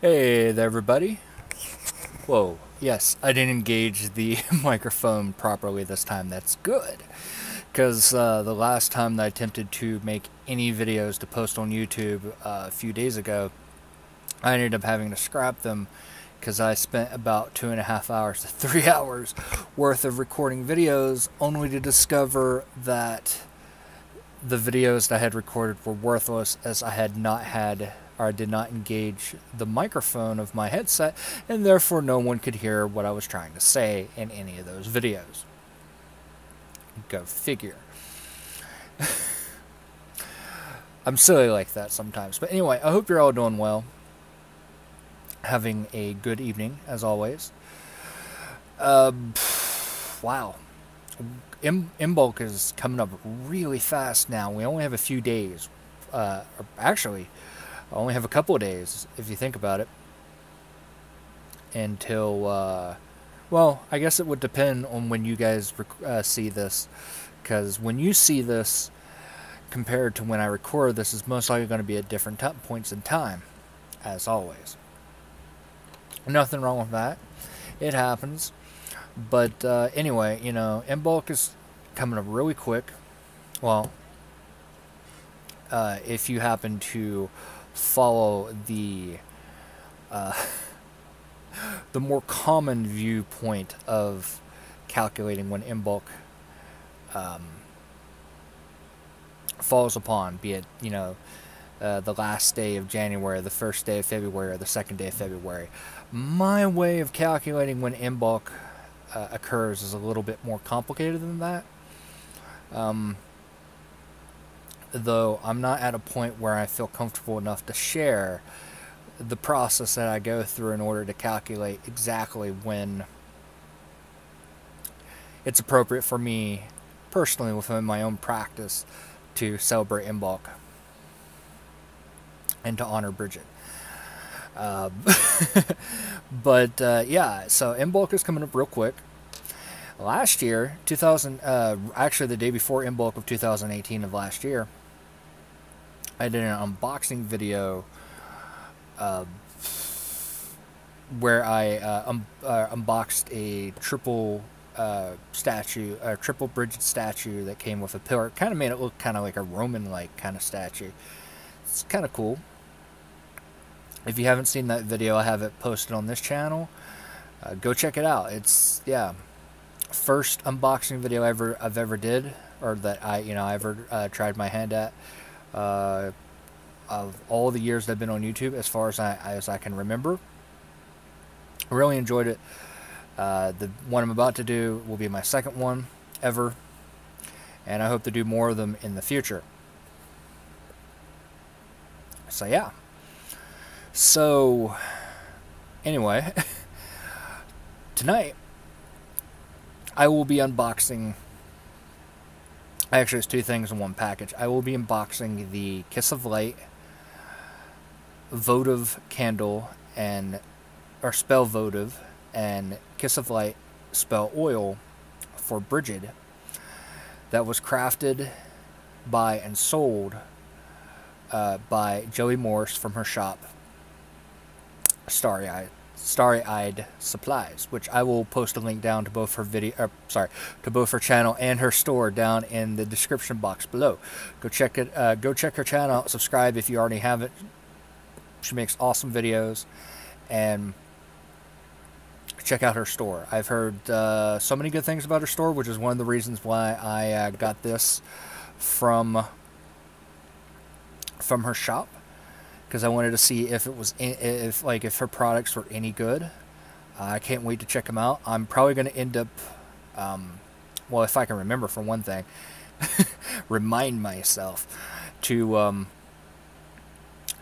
Hey there, everybody. Whoa, yes, I didn't engage the microphone properly this time. That's good. Because the last time that I attempted to make any videos to post on YouTube a few days ago, I ended up having to scrap them because I spent about 2.5 hours to 3 hours worth of recording videos only to discover that the videos that I had recorded were worthless as I had not had or I did not engage the microphone of my headset, and therefore no one could hear what I was trying to say in any of those videos. Go figure. I'm silly like that sometimes. But anyway, I hope you're all doing well. Having a good evening, as always. Wow. M-Bulk is coming up really fast now. We only have a few days. Actually, I only have a couple of days, if you think about it, until, well, I guess it would depend on when you guys see this, because when you see this, compared to when I record this, is most likely going to be at different points in time, as always. Nothing wrong with that. It happens. But anyway, M-Bulk is coming up really quick. Well, if you happen to follow the more common viewpoint of calculating when M-Bulk falls upon, be it, the last day of January, the first day of February, or the second day of February. My way of calculating when M-Bulk occurs is a little bit more complicated than that. Though I'm not at a point where I feel comfortable enough to share the process that I go through in order to calculate exactly when it's appropriate for me personally within my own practice to celebrate M-Bulk and to honor Bridget. Uh, but yeah, so M-Bulk is coming up real quick. Last year, actually the day before M-Bulk of 2018 of last year, I did an unboxing video where I unboxed a triple triple Bridget statue that came with a pillar. It kind of made it look kind of like a Roman-like kind of statue. It's kind of cool. If you haven't seen that video, I have it posted on this channel. Go check it out. It's, yeah, first unboxing video I've ever did, or that I ever tried my hand at. Of all the years that I've been on YouTube, as far as I can remember, I really enjoyed it. The one I'm about to do will be my second one ever, and I hope to do more of them in the future. So yeah. So anyway, tonight I will be unboxing. Actually, it's two things in one package. I will be unboxing the Kiss of Light Votive candle or spell Votive and Kiss of Light spell oil for Bridget that was crafted by and sold by Joey Morse from her shop Starry-Eyed Supplies, which I will post a link down to both her to both her channel and her store down in the description box below. Go check it. Go check her channel out. Subscribe if you already haven't. She makes awesome videos, and check out her store. I've heard so many good things about her store, which is one of the reasons why I got this from her shop, because I wanted to see if it was if her products were any good. I can't wait to check them out. I'm probably going to end up, well, if I can remember, for one thing, remind myself to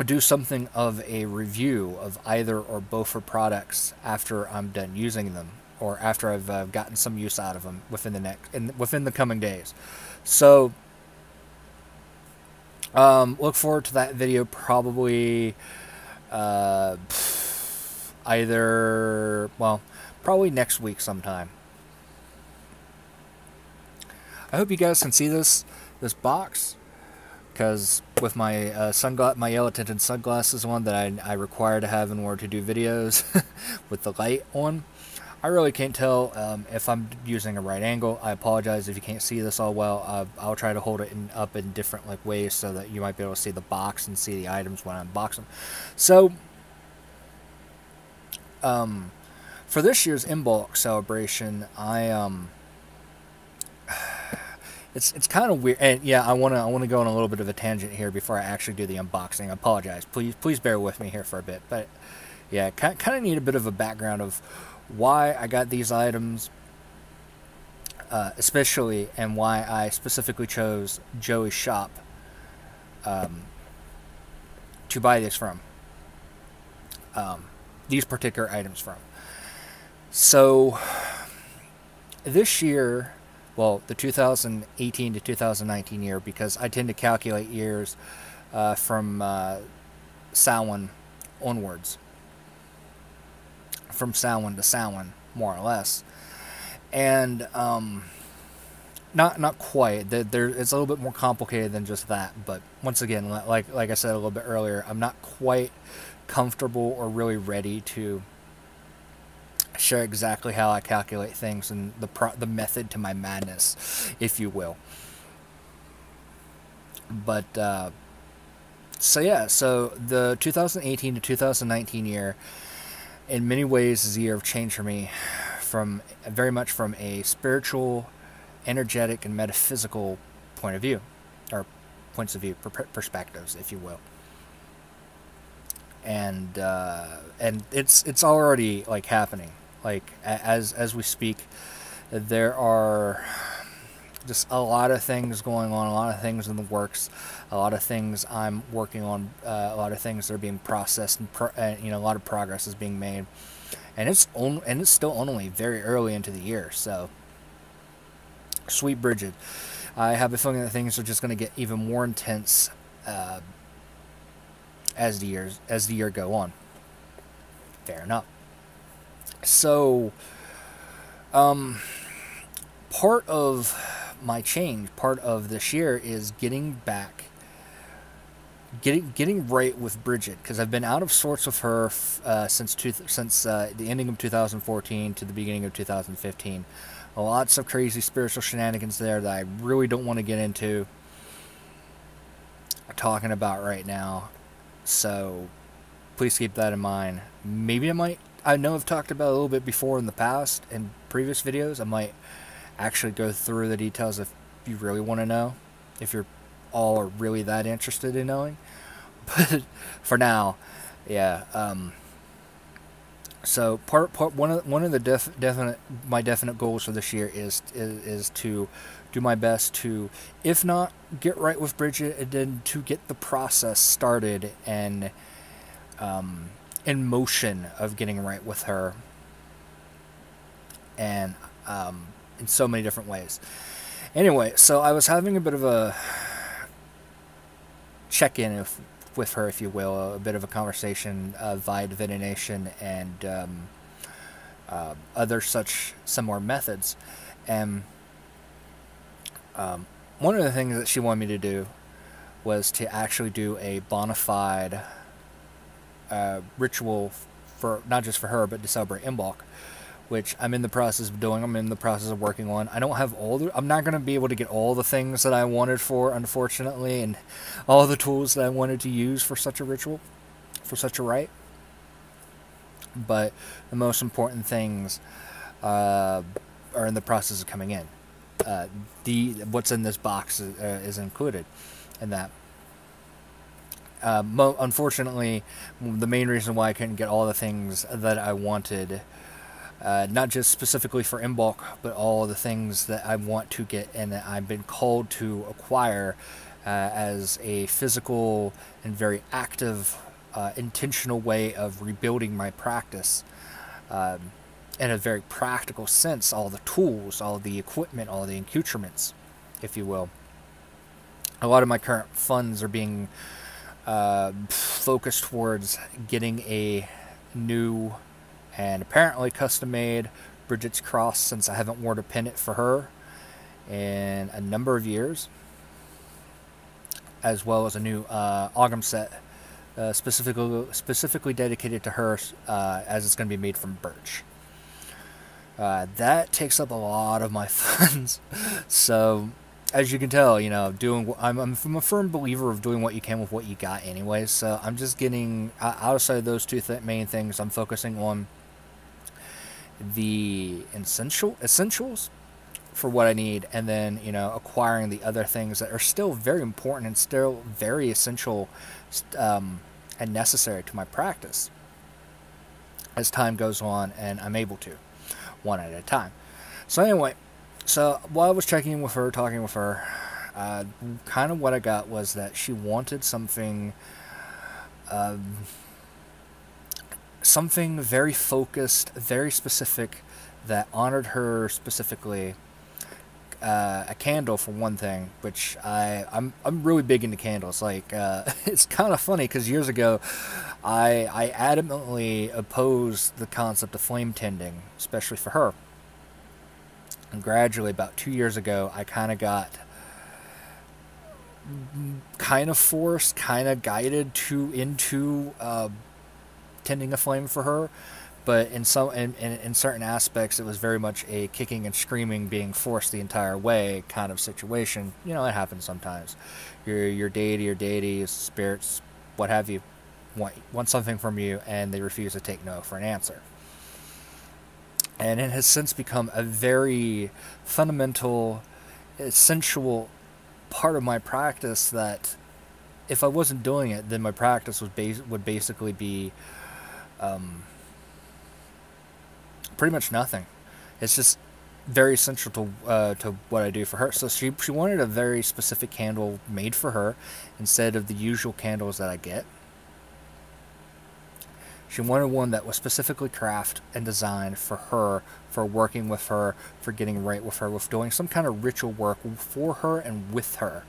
do something of a review of either or both her products after I'm done using them, or after I've gotten some use out of them within the coming days. So look forward to that video probably probably next week sometime. I hope you guys can see this box. because with my my yellow tinted sunglasses on that I require to have in order to do videos with the light on, I really can't tell if I'm using a right angle. I apologize if you can't see this all well. I'll try to hold it up in different ways so that you might be able to see the box and see the items when I unbox them. So for this year's in-bulk celebration, it's kind of weird, and yeah, I wanna go on a little bit of a tangent here before I actually do the unboxing. I apologize. Please bear with me here for a bit, but yeah, kind of need a bit of a background of why I got these items, especially, and why I specifically chose Joey's shop to buy this from. These particular items from. So this year, well, the 2018 to 2019 year, because I tend to calculate years from Samhain onwards, from Samhain to Samhain, more or less, and not quite. It's a little bit more complicated than just that. But once again, like I said a little bit earlier, I'm not quite comfortable or really ready to share exactly how I calculate things and the method to my madness, if you will. But so yeah, so the 2018 to 2019 year, in many ways, is a year of change for me, from very much from a spiritual, energetic, and metaphysical point of view, or points of view, perspectives, if you will. And it's already happening. As we speak, there are just a lot of things going on, a lot of things in the works, a lot of things I'm working on, a lot of things that are being processed, and a lot of progress is being made, and it's still only very early into the year. So, sweet Bridget, I have a feeling that things are just going to get even more intense as the year go on. Fair enough. So, part of my change, part of this year, is getting right with Bridget, because I've been out of sorts with her since the ending of 2014 to the beginning of 2015. Lots of crazy spiritual shenanigans there that I really don't want to get into talking about right now. So please keep that in mind. Maybe I know I've talked about it a little bit before in the past in previous videos. I might actually go through the details if you really want to know, if you're all are really that interested in knowing. But for now, yeah. So one of the definite goals for this year is to do my best to, if not get right with Bridget, and then to get the process started and in motion of getting right with her, and in so many different ways. Anyway, so I was having a bit of a check-in with her, if you will, a bit of a conversation via divination and other such similar methods. And one of the things that she wanted me to do was to actually do a bona fide ritual for not just for her, but to celebrate Imbolc, which I'm in the process of doing. I'm in the process of working on. I don't have I'm not going to be able to get all the things that I wanted for, unfortunately, and all the tools that I wanted to use for such a ritual, for such a rite. But the most important things are in the process of coming in. What's in this box is included in that. Unfortunately, the main reason why I couldn't get all the things that I wanted, not just specifically for Imbolc, but all the things that I want to get and that I've been called to acquire as a physical and very active, intentional way of rebuilding my practice, in a very practical sense. All the tools, all the equipment, all the accoutrements, if you will. A lot of my current funds are being focused towards getting a new and apparently custom-made Bridget's cross, since I haven't worn a pennant for her in a number of years. as well as a new Ogum set specifically dedicated to her, as it's going to be made from birch. That takes up a lot of my funds. So, as you can tell, I'm a firm believer of doing what you can with what you got, anyways. So I'm just getting outside of those two main things. I'm focusing on the essentials for what I need, and then acquiring the other things that are still very important and still very essential and necessary to my practice as time goes on, and I'm able to, one at a time. So anyway, while I was checking in with her, talking with her, kind of what I got was that she wanted something very focused, very specific, that honored her specifically. A candle, for one thing, which I'm really big into candles. Like, it's kind of funny because years ago, I adamantly opposed the concept of flame tending, especially for her. And gradually, about 2 years ago, I kind of got forced, kind of guided into tending a flame for her. But in certain aspects, it was very much a kicking and screaming, being forced the entire way kind of situation. It happens sometimes. Your deity, spirits, what have you, want something from you, and they refuse to take no for an answer. And it has since become a very fundamental, essential part of my practice that if I wasn't doing it, then my practice would basically be pretty much nothing. It's just very essential to what I do for her. So she wanted a very specific candle made for her instead of the usual candles that I get. She wanted one that was specifically crafted and designed for her, for working with her, for getting right with her, with doing some kind of ritual work for her and with her.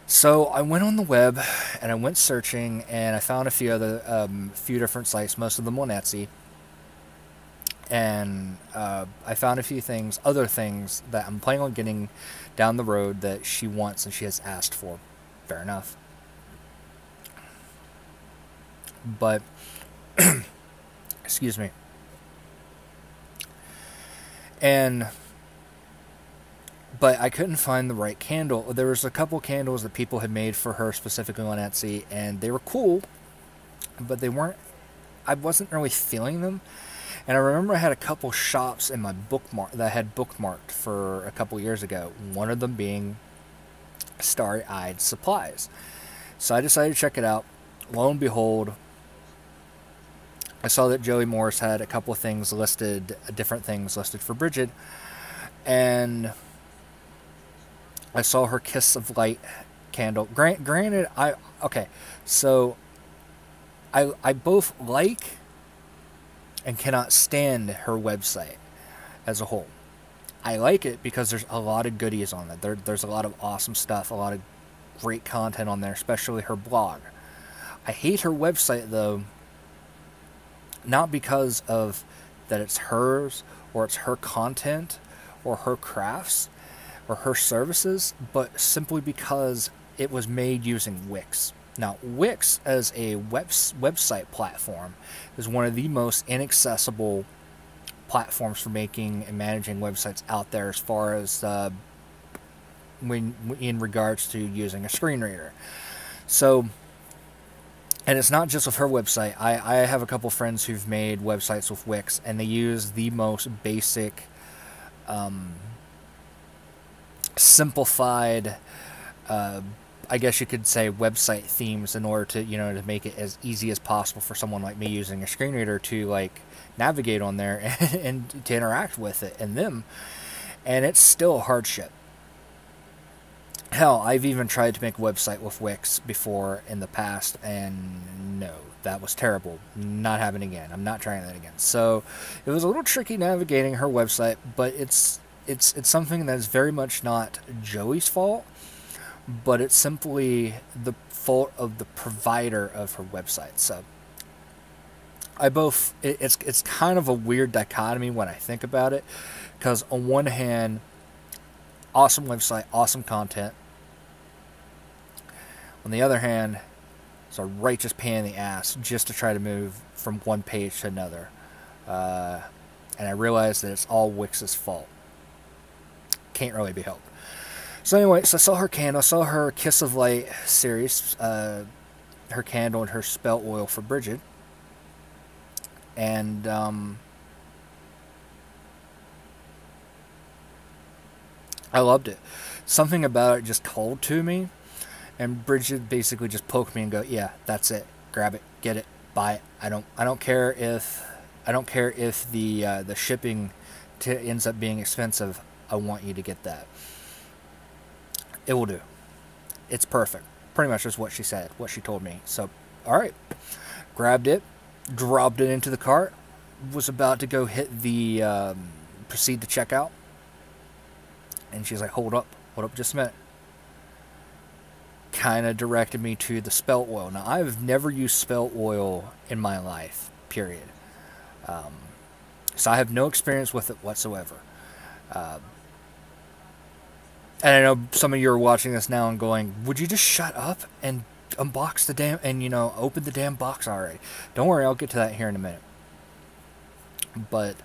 So I went on the web and I went searching, and I found a few different sites, most of them on Etsy. And I found a few other things that I'm planning on getting down the road that she wants and she has asked for. Fair enough. But, excuse me. But I couldn't find the right candle. There was a couple candles that people had made for her specifically on Etsy, and they were cool, but I wasn't really feeling them. And I remember I had a couple shops in my that I had bookmarked for a couple years ago. One of them being Starry Supplies. So I decided to check it out. Lo and behold, I saw that Joey Morris had a couple of different things listed for Bridget. And I saw her Kiss of Light candle. Granted, I both like and cannot stand her website as a whole. I like it because there's a lot of goodies on it. There's a lot of awesome stuff, a lot of great content on there, especially her blog. I hate her website, though, not because of that it's hers, or it's her content, or her crafts, or her services, but simply because it was made using Wix. Now, Wix as a website platform is one of the most inaccessible platforms for making and managing websites out there, as far as in regards to using a screen reader. So, and it's not just with her website. I have a couple friends who've made websites with Wix, and they use the most basic, simplified, I guess you could say, website themes in order to, to make it as easy as possible for someone like me using a screen reader to navigate on there and to interact with it and them. And it's still a hardship. Hell, I've even tried to make a website with Wix before in the past, and no, that was terrible. Not happening again. I'm not trying that again. So it was a little tricky navigating her website, but it's something that is very much not Joey's fault, but it's simply the fault of the provider of her website. So it's kind of a weird dichotomy when I think about it, because on one hand, awesome website, awesome content, On the other hand, it's a righteous pain in the ass just to try to move from one page to another. And I realized that it's all Wix's fault. Can't really be helped. So anyway, so I saw her candle. I saw her Kiss of Light series, her candle and her spell oil for Bridget. And I loved it. Something about it just called to me. And Bridget basically just poked me and go, yeah, that's it. Grab it, get it, buy it. I don't care if the shipping ends up being expensive. I want you to get that. It will do. It's perfect. Pretty much is what she said, what she told me. So, all right. Grabbed it, dropped it into the cart, was about to go hit the proceed to checkout. And she's like, hold up just a minute. Kind of directed me to the spell oil. Now, I've never used spell oil in my life, period. So I have no experience with it whatsoever. And I know some of you are watching this now and going, would you just shut up and unbox the damn, and open the damn box already? Don't worry, I'll get to that here in a minute. But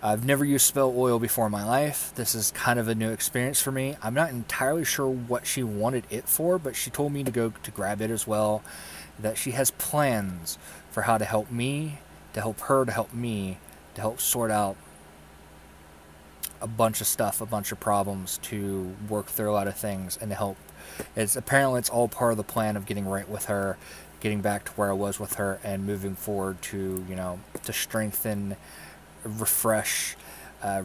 I've never used spell oil before in my life. This is kind of a new experience for me. I'm not entirely sure what she wanted it for, but she told me to go to grab it as well. That she has plans for how to help me, to help her, to help me, to help sort out a bunch of stuff, a bunch of problems, to work through a lot of things, and to help. Apparently it's all part of the plan of getting right with her, getting back to where I was with her, and moving forward to, to strengthen, refresh,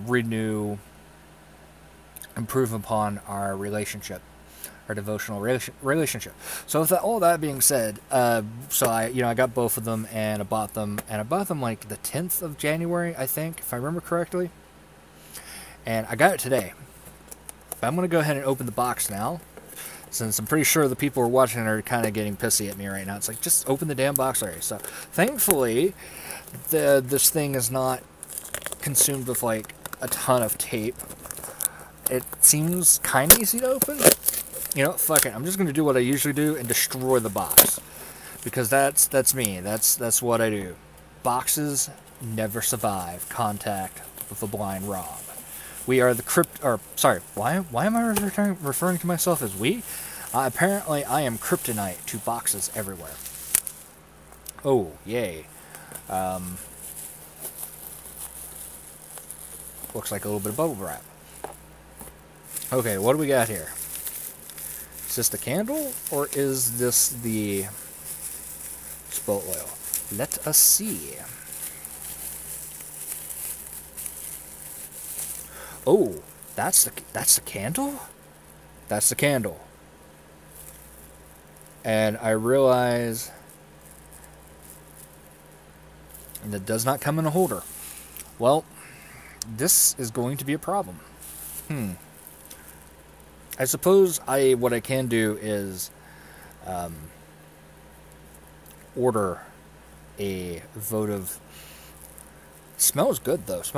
renew, improve upon our relationship, our devotional relationship. So with all that being said, so I got both of them, and I bought them like the 10th of January, I think, if I remember correctly. And I got it today. But I'm going to go ahead and open the box now, since I'm pretty sure the people who are watching are kind of getting pissy at me right now. It's like, just open the damn box already. So, thankfully, this thing is not consumed with, like, a ton of tape. It seems kind of easy to open. Fuck it. I'm just going to do what I usually do and destroy the box. Because that's me. That's what I do. Boxes never survive contact with a blind Rob. We are the why am I referring to myself as we? Apparently, I am kryptonite to boxes everywhere. Oh, yay. Looks like a little bit of bubble wrap. Okay, what do we got here? Is this the candle, or is this the spell oil? Let us see. Oh, that's the candle? That's the candle. And I realize that does not come in a holder. Well, this is going to be a problem. I suppose what I can do is order a votive. Smells good though. It's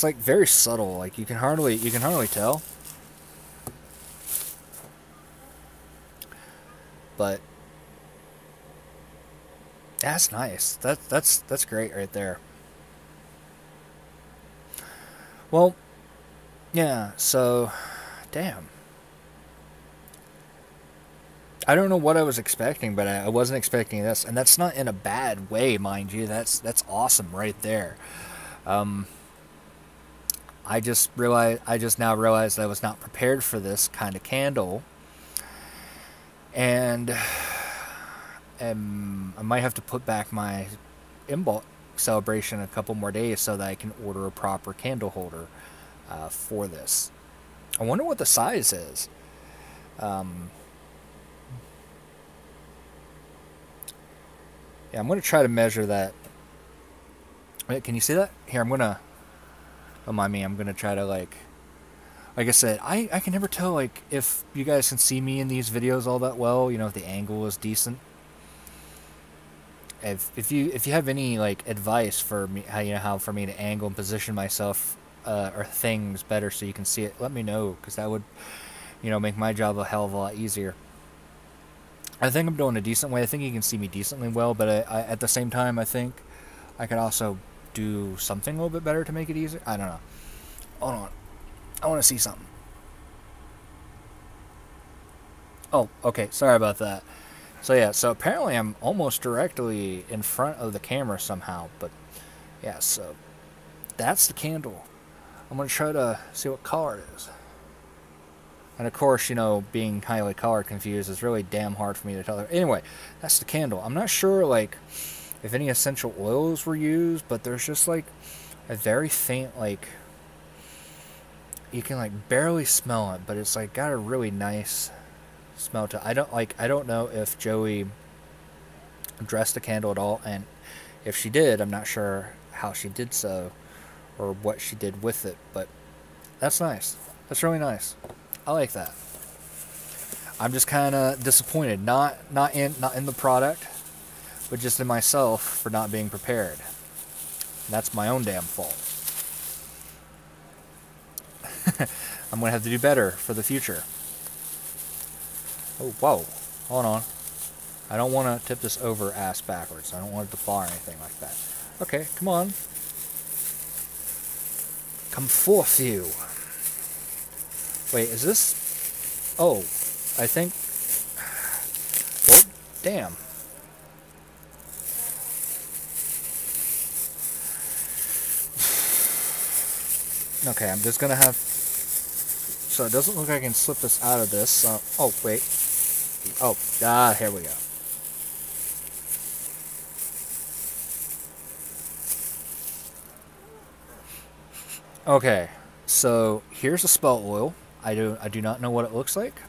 like very subtle. Like you can hardly tell. But that's nice. That's great right there. Well, yeah, so damn. I don't know what I was expecting, but I wasn't expecting this, and that's not in a bad way, mind you. That's awesome right there. I just now realized I was not prepared for this kind of candle, and I might have to put back my Imbolc celebration a couple more days so that I can order a proper candle holder for this. I wonder what the size is. Yeah, I'm going to try to measure that. Wait, can you see that? Here, don't mind me, I'm going to try to, like I said, I can never tell, like, if you guys can see me in these videos all that well, if the angle is decent. If you have any, like, advice for me, how for me to angle and position myself, or things better so you can see it, let me know, because that would, make my job a hell of a lot easier. I think I'm doing a decent way. I think you can see me decently well, but at the same time, I think I could also do something a little bit better to make it easier. I don't know. Hold on. I want to see something. Oh, okay. Sorry about that. So yeah, so apparently I'm almost directly in front of the camera somehow, but yeah, so that's the candle. I'm going to try to see what color it is. And of course, being highly color confused is really damn hard for me to tell. Anyway, that's the candle. I'm not sure, like, if any essential oils were used, but there's just, like, a very faint, like, you can, like, barely smell it, but it's, like, got a really nice smell to it. I don't know if Joey dressed the candle at all, and if she did, I'm not sure how she did so, or what she did with it, but that's nice. That's really nice. I like that. I'm just kind of disappointed, not in the product, but just in myself for not being prepared. That's my own damn fault. I'm gonna have to do better for the future. Oh, whoa, hold on. I don't want to tip this over ass backwards. I don't want it to fall or anything like that. Okay, come on. Come forth, you. Wait, is this? Oh, I think. Well, damn. Okay, I'm just gonna have. So it doesn't look like I can slip this out of this. Oh, wait. Oh, here we go. Okay, so here's the spell oil. I do not know what it looks like.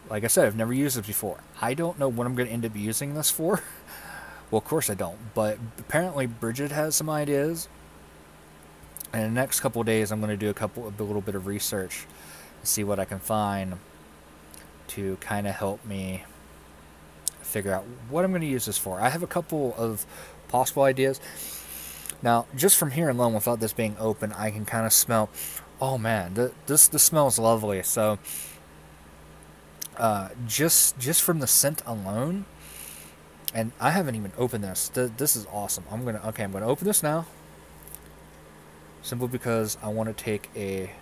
Like I said, I've never used it before. I don't know what I'm going to end up using this for. Well, of course I don't, but apparently Bridget has some ideas. And in the next couple of days, I'm going to do a little bit of research and see what I can find to kind of help me figure out what I'm going to use this for. I have a couple of possible ideas. Now, just from here alone, without this being open, I can kind of smell. Oh man, this smells lovely. So, just from the scent alone, and I haven't even opened this. This is awesome. I'm gonna open this now. Simply because I want to take a.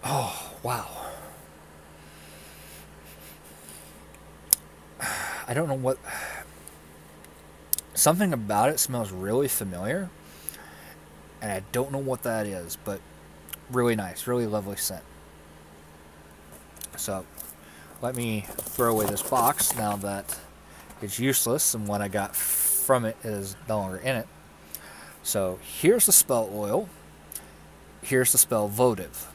Oh wow. I don't know what. Something about it smells really familiar, and I don't know what that is, but really nice, really lovely scent. So, let me throw away this box now that it's useless, and what I got from it is no longer in it. So, here's the spell oil. Here's the spell Votive.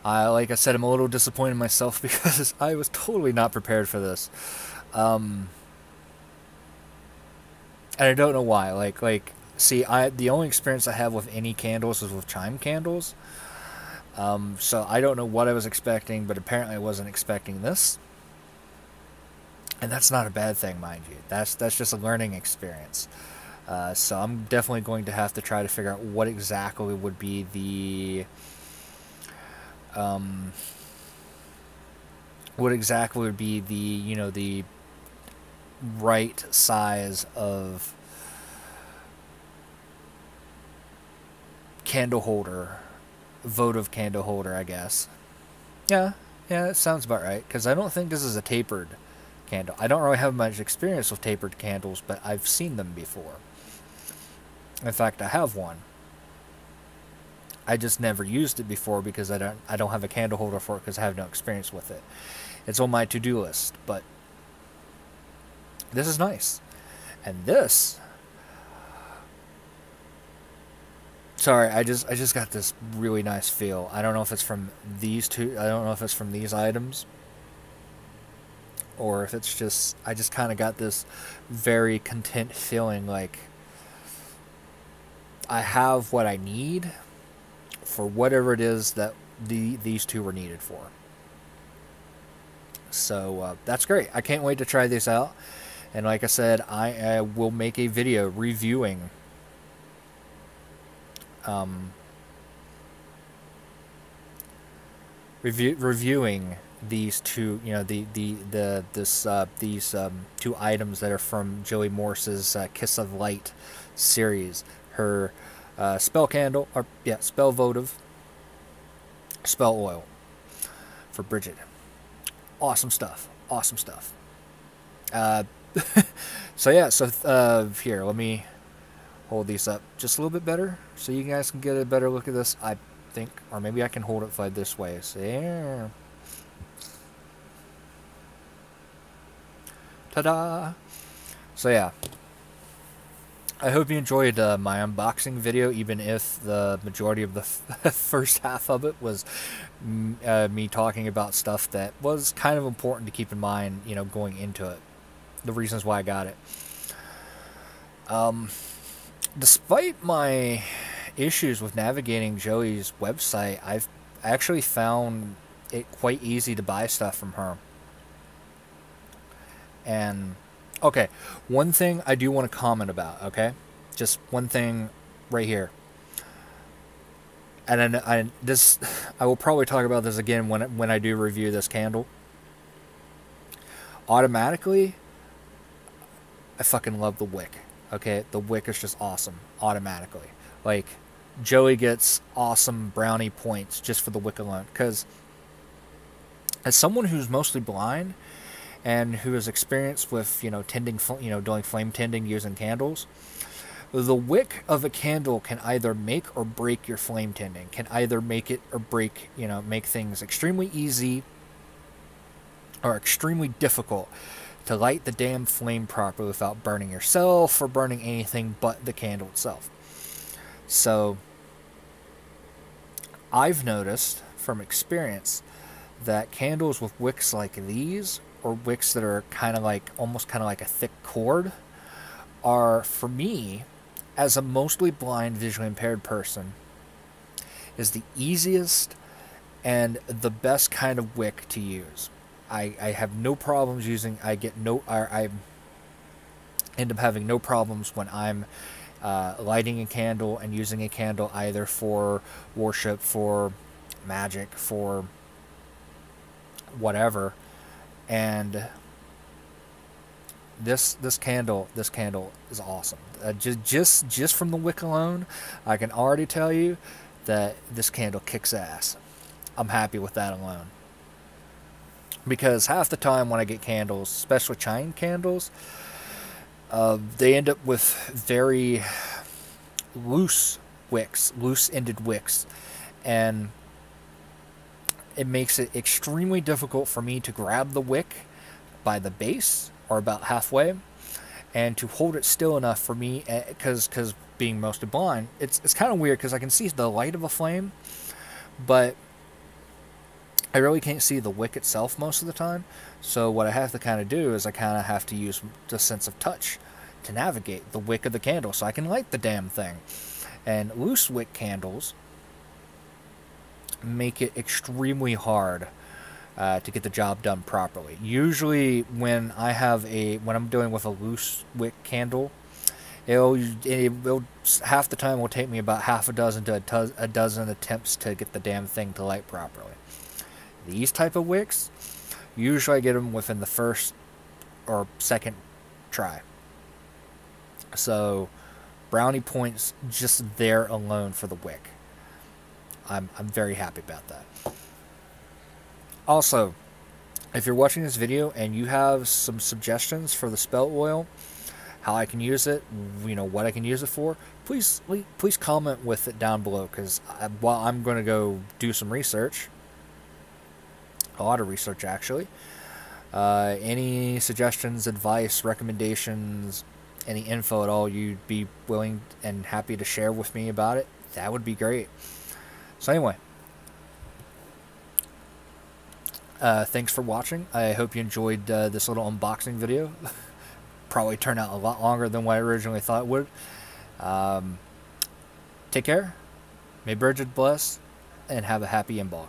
Like I said, I'm a little disappointed in myself because I was totally not prepared for this. And I don't know why. See, the only experience I have with any candles is with chime candles. So I don't know what I was expecting, but apparently I wasn't expecting this. And that's not a bad thing, mind you. That's just a learning experience. So I'm definitely going to have to try to figure out what exactly would be the the right size of candle holder, votive candle holder, I guess. Yeah, that sounds about right, because I don't think this is a tapered candle. I don't really have much experience with tapered candles, but I've seen them before. In fact, I have one. I just never used it before because I don't have a candle holder for it because I have no experience with it. It's on my to-do list, but this is nice. And this, sorry, I just got this really nice feel. I don't know if it's from these two. I don't know if it's from these items, or if it's just I just kind of got this very content feeling, like I have what I need for whatever it is that these two were needed for. So that's great. I can't wait to try this out. And like I said, I will make a video reviewing reviewing these two, these two items that are from Joey Morse's Kiss of Light series. Her spell candle, or yeah, spell votive, spell oil for Bridget. Awesome stuff. Awesome stuff. So yeah, here, let me hold these up just a little bit better so you guys can get a better look at this. I think, or maybe I can hold it this way. So yeah. Ta-da! So yeah, I hope you enjoyed my unboxing video, even if the majority of the first half of it was me talking about stuff that was kind of important to keep in mind, going into it. The reasons why I got it. Despite my issues with navigating Joey's website, I've actually found it quite easy to buy stuff from her. And, okay, one thing I do want to comment about, okay? Just one thing right here. And then I will probably talk about this again when I do review this candle. Automatically, I fucking love the wick. Okay, the wick is just awesome automatically. Like, Joey gets awesome brownie points just for the wick alone. Because as someone who's mostly blind and who has experience with doing flame tending using candles, the wick of a candle can either make or break your flame tending. Can either make it or break, make things extremely easy or extremely difficult to light the damn flame properly without burning yourself or burning anything but the candle itself. So I've noticed from experience that candles with wicks like these, or wicks that are almost kind of like a thick cord, are, for me, as a mostly blind, visually impaired person, is the easiest and the best kind of wick to use. I have no problems using. I end up having no problems when I'm lighting a candle and using a candle either for worship, for magic, for whatever. And this candle is awesome. Just from the wick alone, I can already tell you that this candle kicks ass. I'm happy with that alone. Because half the time when I get candles, especially China candles, they end up with very loose wicks, loose-ended wicks, and it makes it extremely difficult for me to grab the wick by the base, or about halfway, and to hold it still enough for me, because being mostly blind, it's kind of weird, because I can see the light of a flame, but I really can't see the wick itself most of the time. So what I have to kind of do is I kind of have to use the sense of touch to navigate the wick of the candle so I can light the damn thing. And loose wick candles make it extremely hard to get the job done properly. Usually when I'm dealing with a loose wick candle, it'll half the time will take me about half a dozen to a dozen attempts to get the damn thing to light properly. These type of wicks, usually I get them within the first or second try. So, brownie points just there alone for the wick. I'm very happy about that. Also, if you're watching this video and you have some suggestions for the spell oil, how I can use it, what I can use it for, please comment with it down below, because while I'm going to go do some research, a lot of research actually, any suggestions, advice, recommendations, any info at all you'd be willing and happy to share with me about it, that would be great. So anyway, thanks for watching. I hope you enjoyed this little unboxing video. Probably turned out a lot longer than what I originally thought it would. Take care. May Bridget bless, and have a happy inbox.